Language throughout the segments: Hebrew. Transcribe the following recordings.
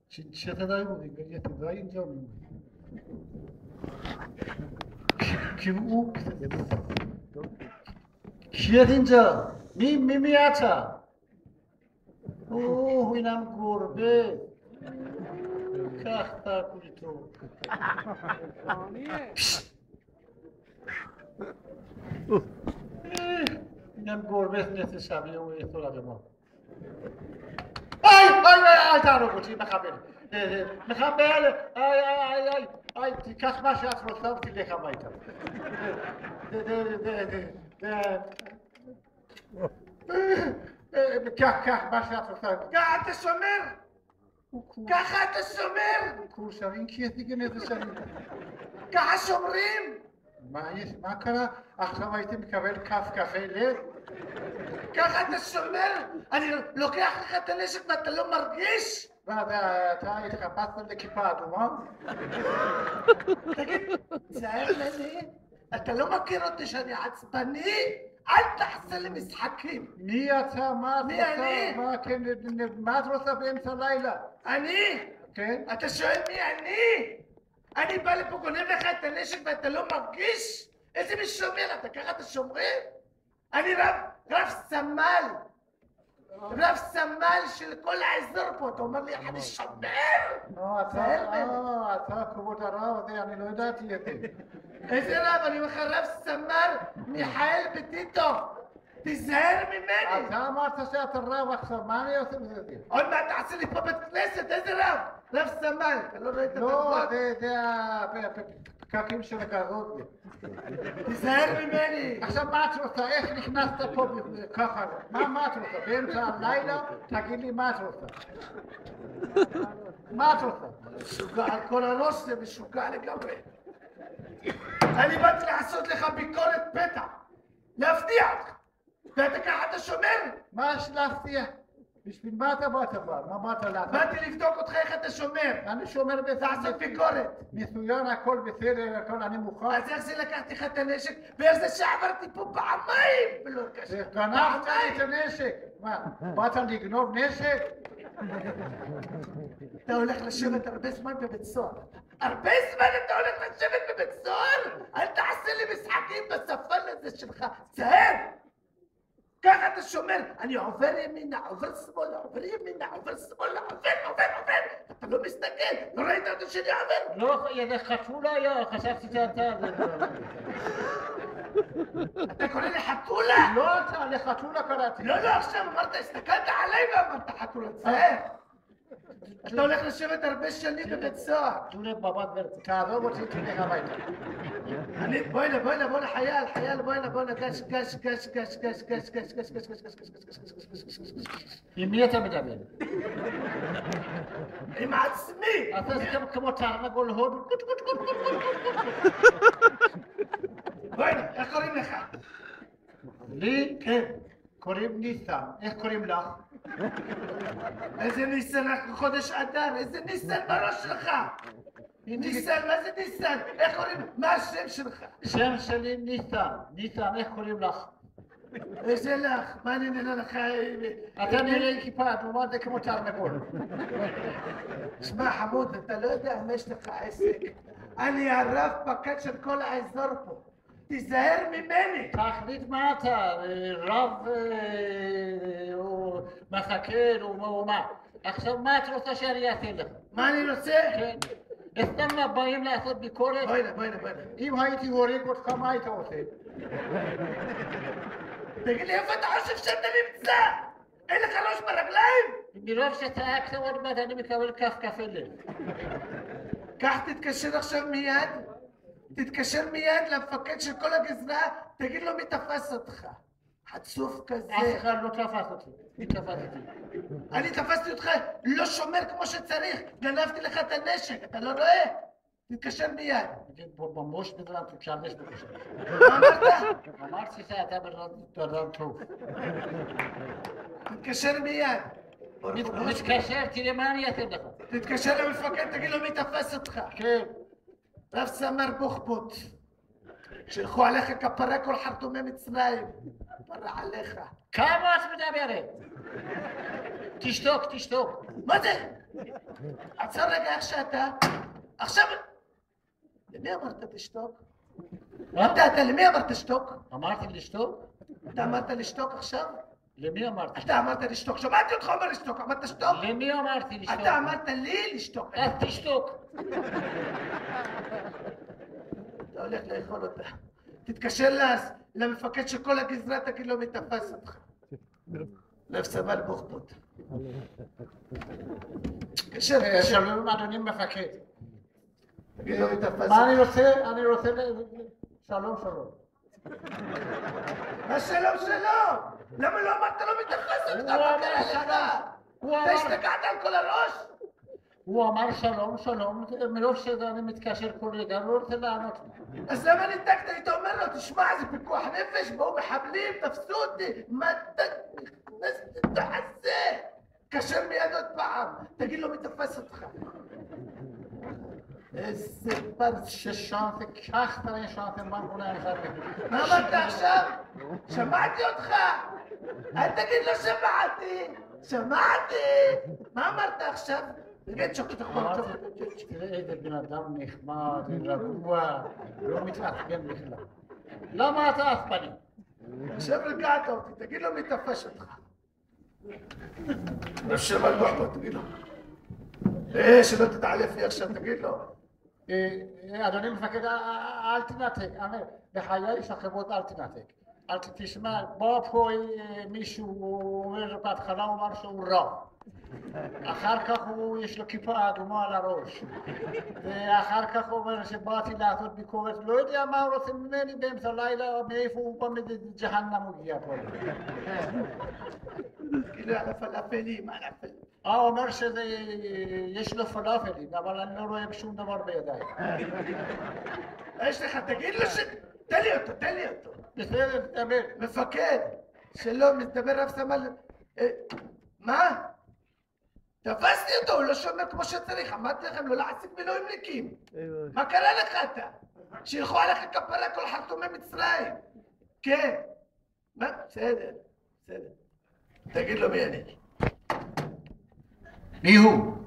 שתדעו, תדעו اینجا کی کیه اینجا؟ میاتا اوه اینم گربه کاختا کوی تو اینم گربه مثل شبیه اون اطلاع ما ای دارو بودی مخبل ای کاخ ماشي اطرافم تیله خمایتا كح باشا قاعد السمر قاعد السمر كوشرين كيف تيجي نتسمر قاعد سمرين ما كان أخواتي مكبر كاف كافيه ليه قاعد السمر أنا لو كأخ خدنيشك بتلو مرقيش هذا تاي تخبط الكيباد وما تجد زعلني أنت لو ما كنتش أنا عصبني أنت حصل مسحكين مية ما كان مدرسة بأمس الليلة أني أنت شايل مي أني بالي بقول لك أنت ليش أنت لو ما تجيش اسم الشمير أنت كأخذ الشمير أني رف سمال של כל האזור פה, אתה אומר לי אחד השומר? אתה כבוד הרב, אני לא ידעתי את זה. איזה רב? אני אומר לך רב סמל מיכאל בטיטו, תיזהר ממני. אתה אמרת שאתה רב עכשיו, מה אני עושה בזה? עוד מעט תעשה לי פה בית כנסת, איזה רב? רב סמל, אתה לא רואה את הדרגות? לא, זה הפקקים של הכזאת. תיזהר ממני. עכשיו מה את רוצה? איך נכנסת פה ככה? מה את רוצה? באמצע הלילה? תגיד לי מה את רוצה? מה את רוצה? משוגע על כל הראש זה משוגע לגמרי. אני באתי לעשות לך ביקורת פתע. להפתיע אותך. ואתה ככה אתה שומר? מה יש להפתיע? בשביל מה אתה באת כבר? מה באת לעשות? באתי לבדוק אותך איך אתה שומר. אני שומר בסדר. לעשות ביקורת. מצוין, הכל בסדר, הכל אני מוכן. אז איך זה לקחתי לך את הנשק? ואיך זה שעברתי פה פעמיים? ולא קשה. גנבת לי את הנשק. מה? באת לגנוב נשק? אתה הולך לשבת הרבה זמן בבית סוהר. הרבה זמן אתה הולך לשבת בבית סוהר? אל תעשה לי משחקים בשפן הזה שלך. צהר! ככה אתה שומר, אני עובר ימינה, עובר שמאלה, עובר ימינה, עובר שמאלה, עובר, אתה לא מסתכל, לא ראית אותו שאני עובר? לא, זה חתולה היה, חשבתי שאתה... אתה קורא לי חתולה? לא, אתה לחתולה קראתי. לא, עכשיו אמרת, הסתכלת עליי ואמרת חתולה, צער. אתה הולך לשבת הרבה שנים בבית סוהר. תולה בבת תעזוב אותי, תלך הביתה. בוא'נה, חייל, בוא'נה, גש. עם מי אתה מדבר? עם עצמי! אתה זה כמו תרנגול הודו. בוא'נה, איך קוראים לך? לי? כן. קוראים ניסן. איך קוראים לך? איזה ניסן, אנחנו חודש אדר, איזה ניסן בראש שלך? ניסן, מה זה ניסן? איך קוראים? מה השם שלך? שם שלי ניסן, איך קוראים לך? איזה לך? מה אני נראה לך? אתה נראה עם כיפה אדומה, זה כמו תרנגול. שמע חמוד, אתה לא יודע מה יש לך עסק. אני הרב פקד של כל האזור פה. תיזהר ממני! תחליט מה אתה, רב או מחקר או מה. עכשיו מה את רוצה שאני אעשה לך? מה אני רוצה? כן. סתם באים לעשות ביקורת? בוא'נה. אם הייתי הורג אותך, מה היית עושה? תגיד לי, איפה אתה חושב שאתה נמצא? אין לך ראש ברגליים? מרוב שצעקת עוד מעט אני מקבל כף קפה לב. כך תתקשר עכשיו מיד. תתקשר מיד למפקד של כל הגזרה, תגיד לו מי תפס אותך. חצוף כזה. אף אחד לא תפס אותי. מי תפס אותי? אני תפסתי אותך לא שומר כמו שצריך. גנבתי לך את הנשק, אתה לא רואה? תתקשר מיד. במוש בדרן תתשמש בקשר. מה אמרת? אמרתי שאתה בדרן טוב. תתקשר מיד. מתקשר, תראה מה אני אתן לך. תתקשר למפקד, תגיד לו מי תפס אותך. כן. רב סמר בוחבוט, שילכו עליך כפרה כל חרטומי מצרים, פרה עליך. כמה את מדברת? תשתוק, תשתוק. מה זה? עצר רגע איך שאתה. עכשיו... למי אמרת תשתוק? אתה למי אמרת תשתוק? אמרתי לשתוק? אתה אמרת לשתוק עכשיו? למי אמרתי? אתה אמרת לשתוק, שמעתי אותך אומר לשתוק, אמרת שתוק? למי אמרתי לשתוק? אתה אמרת לי לשתוק. אז תשתוק. אתה הולך לאכול אותה. תתקשר למפקד של כל הגזרה, תגיד לו מי תפס אותך. לב סבל בוחבוט. תתקשר. שלום אדוני מפקד. תגיד לו מי תפס מה אותך. אני רוצה שלום שלום. מה שלום שלום? למה לא אמרת לו מי תפס אותך? מה קרה לך? אתה השתגעת על כל הראש? הוא אמר שלום שלום, מרוב שאני מתקשר כל רגע, אני לא רוצה לענות. אז למה ניתקת? היית אומר לו, תשמע, זה פיקוח נפש, באו מחבלים, תפסו אותי, מה אתה תעשה? קשר מיד עוד פעם, תגיד לו מי תפס אותך. איזה פרץ ששאנתי, כך תראה שאנתי מה קורה עכשיו. מה אמרת עכשיו? שמעתי אותך! אל תגיד לו שמעתי! שמעתי! מה אמרת עכשיו? תגיד שוקת החול. תראה איזה בן אדם נחמד, רגוע, לא מתעצבן בכלל. למה אתה עצבני? עכשיו רגעת אותי, תגיד לו מי תפס אותך. נשב על בחבוט, תגיד לו. שלא תתעלף לי עכשיו, תגיד לו. אדוני מפקד, אל תנתק, בחיי שחבות אל תנתק. אל תשמע, בא פה מישהו אומר בהתחלה, הוא אמר שהוא רב. אחר כך יש לו כיפה אדומה על הראש. ואחר כך הוא אומר שבאתי לעשות ביקורת, לא יודע מה הוא רוצה ממני באמצע הלילה, מאיפה הוא בא מג'הנם הוא הגיע פה. כאילו על הפלאפלים, על הפלאפלים. הוא אומר שיש לו פלאפלים, אבל אני לא רואה שום דבר בידיים. יש לך, תגיד לו תן לי אותו, תן לי אותו. בסדר, תדבר. מפקד, שלום, מדבר רב סמל. מה? תפסתי אותו, הוא לא שומר כמו שצריך, אמרתי לכם לא להעסיק מילואימניקים. מה קרה לך אתה? שילכו עליך כפרה כל חרטומי מצרים. כן. מה? בסדר, בסדר. תגיד לו מי אני. מי הוא?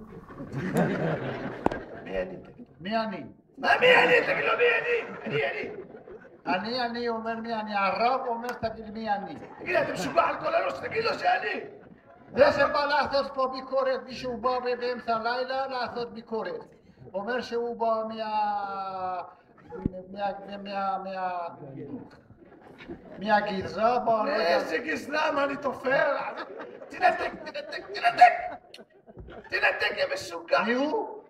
מי אני? תגיד. מי אני? מה מי אני? תגיד לו מי אני. אני אומר מי אני, הרב אומר תגיד מי אני. תגיד, אתה משוגע על כל הראש, תגיד לו שאני. זה שבא לעשות פה ביקורת, מישהו בא באמצע הלילה לעשות ביקורת. אומר שהוא בא מהגזרה, בא... איזה גזרה, מה אני תופר? תנתק, יא משוגע. מי הוא?